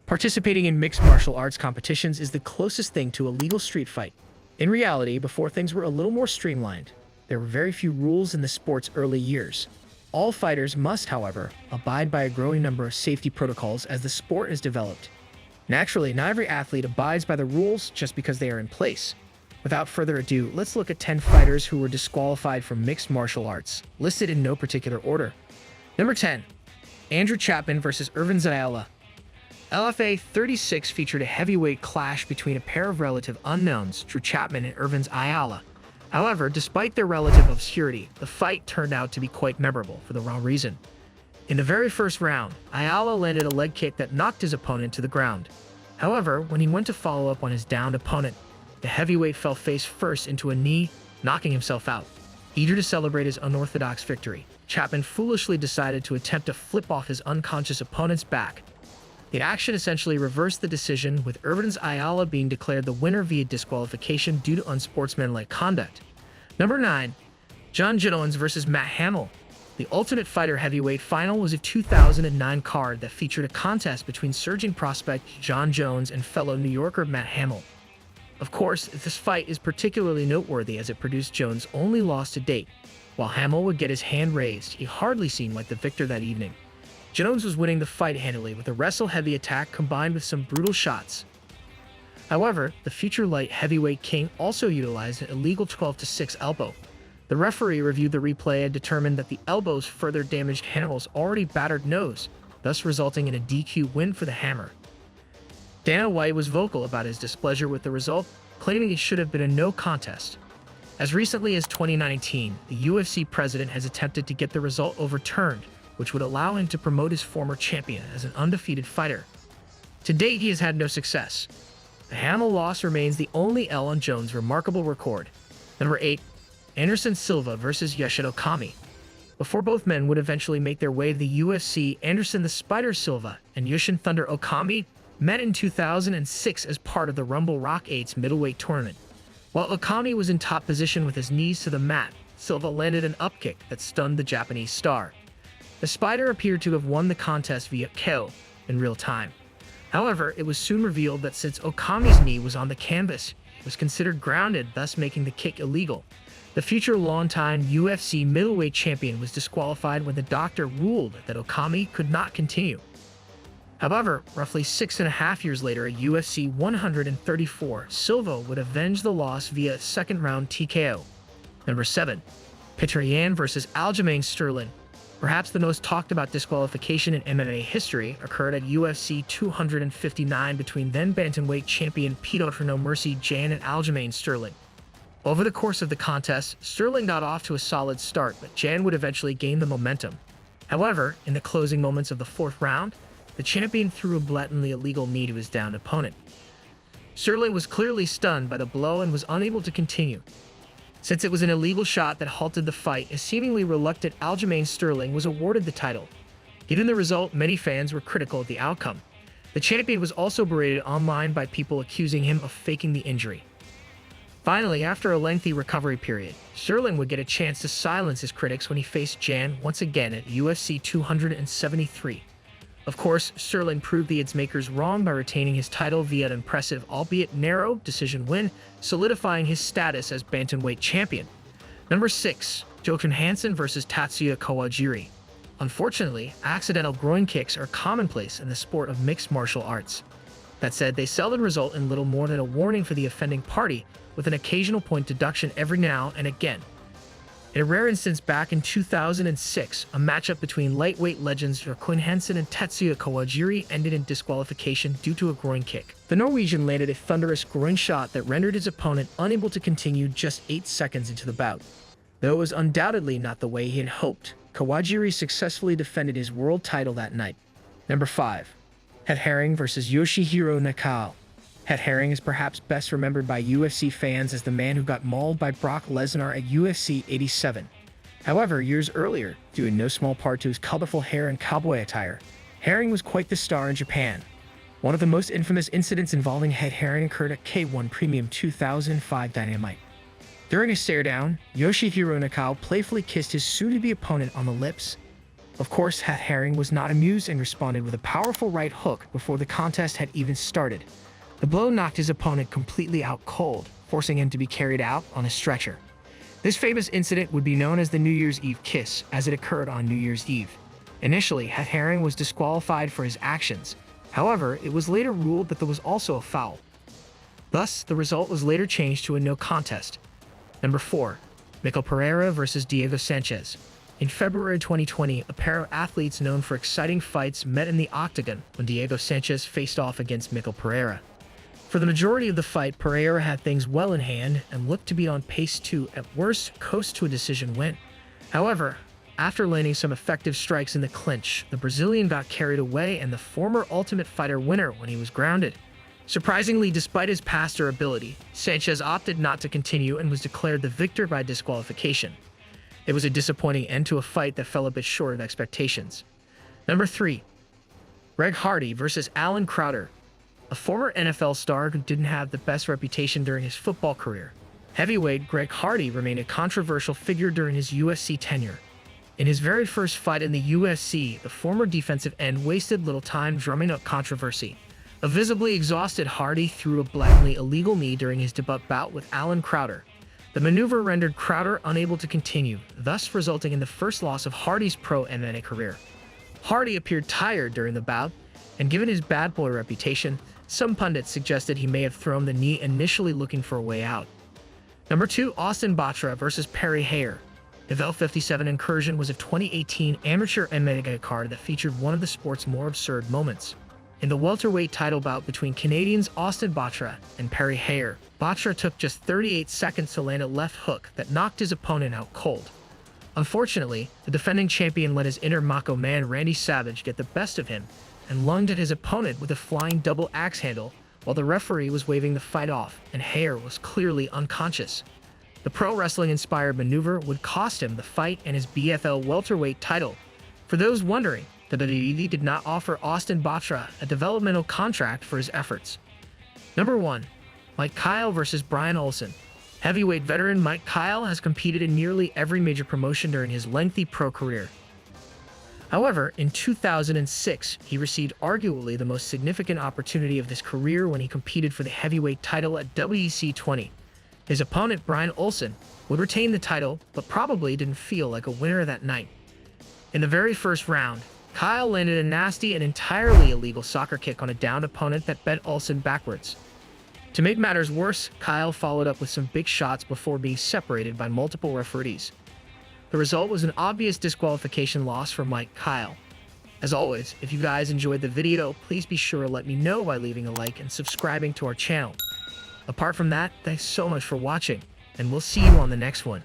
Participating in mixed martial arts competitions is the closest thing to a legal street fight. In reality, before things were a little more streamlined, there were very few rules in the sport's early years. All fighters must, however, abide by a growing number of safety protocols as the sport is developed. Naturally, not every athlete abides by the rules just because they are in place. Without further ado, let's look at 10 fighters who were disqualified from mixed martial arts, listed in no particular order. Number 10. Andrew Chapman vs. Ayala. LFA 36 featured a heavyweight clash between a pair of relative unknowns, Drew Chapman and Ayala. However, despite their relative obscurity, the fight turned out to be quite memorable for the wrong reason. In the very first round, Ayala landed a leg kick that knocked his opponent to the ground. However, when he went to follow up on his downed opponent, the heavyweight fell face first into a knee, knocking himself out. Eager to celebrate his unorthodox victory, Chapman foolishly decided to attempt to flip off his unconscious opponent's back. The action essentially reversed the decision, with Ayala being declared the winner via disqualification due to unsportsmanlike conduct. Number 9. Jon Jones vs. Hamill. The Ultimate Fighter heavyweight final was a 2009 card that featured a contest between surging prospect Jon Jones and fellow New Yorker Hamill. Of course, this fight is particularly noteworthy as it produced Jones' only loss to date. While Hamill would get his hand raised, he hardly seemed like the victor that evening. Jones was winning the fight handily with a wrestle-heavy attack combined with some brutal shots. However, the future light heavyweight king also utilized an illegal 12-6 elbow. The referee reviewed the replay and determined that the elbows further damaged Hamill's already battered nose, thus resulting in a DQ win for the Hammer. Dana White was vocal about his displeasure with the result, claiming it should have been a no contest. As recently as 2019, the UFC president has attempted to get the result overturned, which would allow him to promote his former champion as an undefeated fighter. To date, he has had no success. The Hamill loss remains the only L on Jones' remarkable record. Number 8. Anderson Silva vs. Okami. Before both men would eventually make their way to the UFC, Anderson the Spider Silva and Yushin Thunder Okami met in 2006 as part of the Rumble Rock 8's middleweight tournament. While Okami was in top position with his knees to the mat, Silva landed an upkick that stunned the Japanese star. The Spider appeared to have won the contest via KO in real time. However, it was soon revealed that since Okami's knee was on the canvas, it was considered grounded, thus making the kick illegal. The future longtime UFC middleweight champion was disqualified when the doctor ruled that Okami could not continue. However, roughly 6.5 years later at UFC 134, Silva would avenge the loss via second-round TKO. Number 7. Petr Yan vs. Aljamain Sterling. Perhaps the most talked about disqualification in MMA history occurred at UFC 259 between then bantamweight champion Petr No Mercy Yan and Aljamain Sterling. Over the course of the contest, Sterling got off to a solid start, but Yan would eventually gain the momentum. However, in the closing moments of the fourth round, the champion threw a blatantly illegal knee to his downed opponent. Sterling was clearly stunned by the blow and was unable to continue. Since it was an illegal shot that halted the fight, a seemingly reluctant Aljamain Sterling was awarded the title. Given the result, many fans were critical of the outcome. The champion was also berated online by people accusing him of faking the injury. Finally, after a lengthy recovery period, Sterling would get a chance to silence his critics when he faced Yan once again at UFC 273. Of course, Sterling proved the odds makers wrong by retaining his title via an impressive, albeit narrow, decision win, solidifying his status as bantamweight champion. Number 6. Jochen Hansen vs. Tatsuya Kajiri. Unfortunately, accidental groin kicks are commonplace in the sport of mixed martial arts. That said, they seldom result in little more than a warning for the offending party, with an occasional point deduction every now and again. In a rare instance back in 2006, a matchup between lightweight legends Jochen Hansen and Tatsuya Kajiri ended in disqualification due to a groin kick. The Norwegian landed a thunderous groin shot that rendered his opponent unable to continue just 8 seconds into the bout. Though it was undoubtedly not the way he had hoped, Kajiri successfully defended his world title that night. Number 5. Haer vs. Yoshihiro Nakao. Haer is perhaps best remembered by UFC fans as the man who got mauled by Brock Lesnar at UFC 87. However, years earlier, due in no small part to his colorful hair and cowboy attire, Haer was quite the star in Japan. One of the most infamous incidents involving Haer occurred at K1 Premium 2005 Dynamite. During a stare-down, Yoshihiro Nakao playfully kissed his soon-to-be opponent on the lips. Of course, Haer was not amused and responded with a powerful right hook before the contest had even started. The blow knocked his opponent completely out cold, forcing him to be carried out on a stretcher. This famous incident would be known as the New Year's Eve kiss, as it occurred on New Year's Eve. Initially, Haer was disqualified for his actions. However, it was later ruled that there was also a foul. Thus, the result was later changed to a no contest. Number 4. Pereira versus Diego Sanchez. In February 2020, a pair of athletes known for exciting fights met in the octagon when Diego Sanchez faced off against Pereira. For the majority of the fight, Pereira had things well in hand and looked to be on pace to, at worst, coast to a decision win. However, after landing some effective strikes in the clinch, the Brazilian got carried away and the former Ultimate Fighter winner when he was grounded. Surprisingly, despite his past durability, Sanchez opted not to continue and was declared the victor by disqualification. It was a disappointing end to a fight that fell a bit short of expectations. Number 3. Greg Hardy versus Alan Crowder. A former NFL star who didn't have the best reputation during his football career, heavyweight Greg Hardy remained a controversial figure during his UFC tenure. In his very first fight in the UFC, the former defensive end wasted little time drumming up controversy. A visibly exhausted Hardy threw a blatantly illegal knee during his debut bout with Alan Crowder. The maneuver rendered Crowder unable to continue, thus resulting in the first loss of Hardy's pro MMA career. Hardy appeared tired during the bout, and given his bad boy reputation, some pundits suggested he may have thrown the knee initially looking for a way out. Number 2. Austin Batra versus Haer. The Vel 57 incursion was a 2018 amateur MMA card that featured one of the sport's more absurd moments. In the welterweight title bout between Canadians Austin Batra and Haer, Batra took just 38 seconds to land a left hook that knocked his opponent out cold. Unfortunately, the defending champion let his inner macho man Randy Savage get the best of him and lunged at his opponent with a flying double axe handle while the referee was waving the fight off and Haer was clearly unconscious. The pro wrestling-inspired maneuver would cost him the fight and his BFL welterweight title. For those wondering, the WWE did not offer Austin Batra a developmental contract for his efforts. Number 1. Mike Kyle versus Brian Olsen. Heavyweight veteran Mike Kyle has competed in nearly every major promotion during his lengthy pro career. However, in 2006, he received arguably the most significant opportunity of his career when he competed for the heavyweight title at WEC 20. His opponent, Brian Olsen, would retain the title, but probably didn't feel like a winner that night. In the very first round, Kyle landed a nasty and entirely illegal soccer kick on a downed opponent that bent Olsen backwards. To make matters worse, Kyle followed up with some big shots before being separated by multiple referees. The result was an obvious disqualification loss for Mike Kyle. As always, if you guys enjoyed the video, please be sure to let me know by leaving a like and subscribing to our channel. Apart from that, thanks so much for watching, and we'll see you on the next one.